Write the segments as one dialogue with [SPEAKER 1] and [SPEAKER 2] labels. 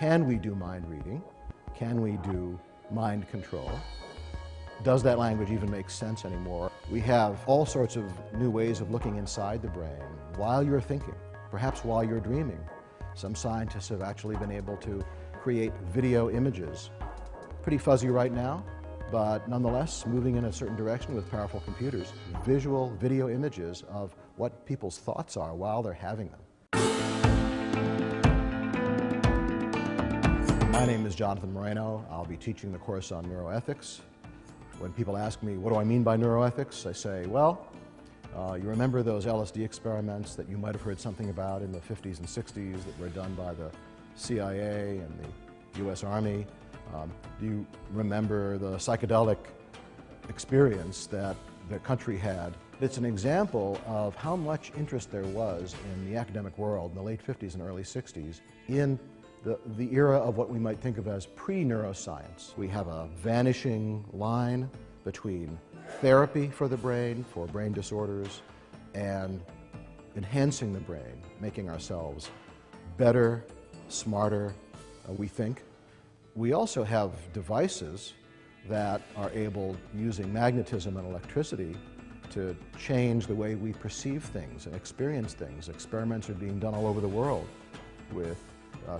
[SPEAKER 1] Can we do mind reading? Can we do mind control? Does that language even make sense anymore? We have all sorts of new ways of looking inside the brain while you're thinking, perhaps while you're dreaming. Some scientists have actually been able to create video images. Pretty fuzzy right now, but nonetheless moving in a certain direction with powerful computers. Visual video images of what people's thoughts are while they're having them. My name is Jonathan Moreno. I'll be teaching the course on neuroethics. When people ask me, what do I mean by neuroethics? I say, well, you remember those LSD experiments that you might have heard something about in the 50s and 60s that were done by the CIA and the US Army? Do you remember the psychedelic experience that the country had? It's an example of how much interest there was in the academic world in the late 50s and early 60s in the era of what we might think of as pre-neuroscience. We have a vanishing line between therapy for the brain, for brain disorders, and enhancing the brain, making ourselves better, smarter, we think. We also have devices that are able, using magnetism and electricity, to change the way we perceive things and experience things. Experiments are being done all over the world with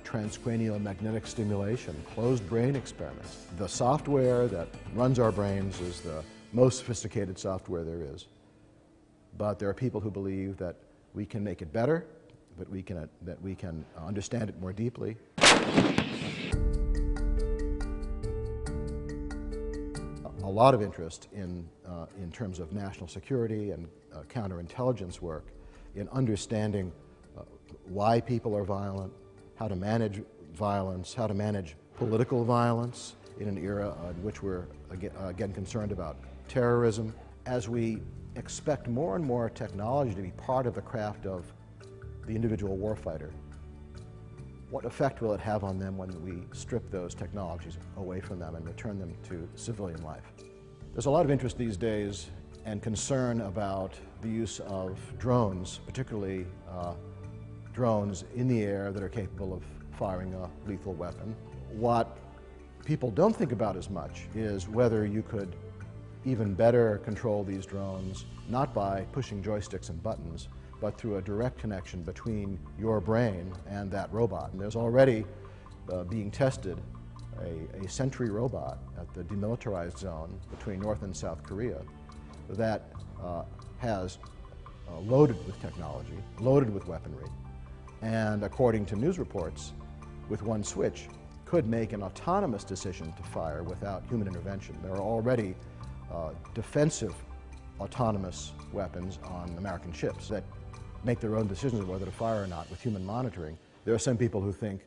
[SPEAKER 1] transcranial magnetic stimulation, closed brain experiments. The software that runs our brains is the most sophisticated software there is. But there are people who believe that we can make it better, that we can understand it more deeply. A lot of interest in terms of national security and counterintelligence work in understanding why people are violent, how to manage violence, how to manage political violence in an era in which we're again concerned about terrorism. As we expect more and more technology to be part of the craft of the individual warfighter, what effect will it have on them when we strip those technologies away from them and return them to civilian life? There's a lot of interest these days and concern about the use of drones, particularly drones in the air that are capable of firing a lethal weapon. What people don't think about as much is whether you could even better control these drones, not by pushing joysticks and buttons, but through a direct connection between your brain and that robot. And there's already being tested a Sentry robot at the demilitarized zone between North and South Korea that has loaded with technology, loaded with weaponry, and according to news reports, with one switch, could make an autonomous decision to fire without human intervention. There are already defensive autonomous weapons on American ships that make their own decisions of whether to fire or not with human monitoring. There are some people who think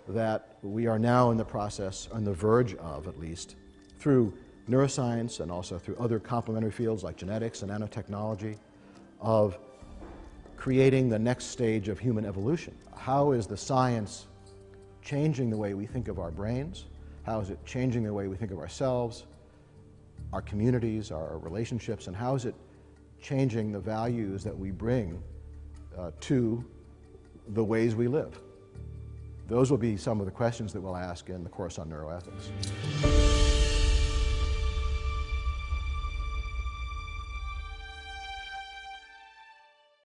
[SPEAKER 1] that we are now in the process, on the verge of at least, through neuroscience and also through other complementary fields like genetics and nanotechnology, of creating the next stage of human evolution. How is the science changing the way we think of our brains? How is it changing the way we think of ourselves, our communities, our relationships, and how is it changing the values that we bring to the ways we live? Those will be some of the questions that we'll ask in the course on neuroethics.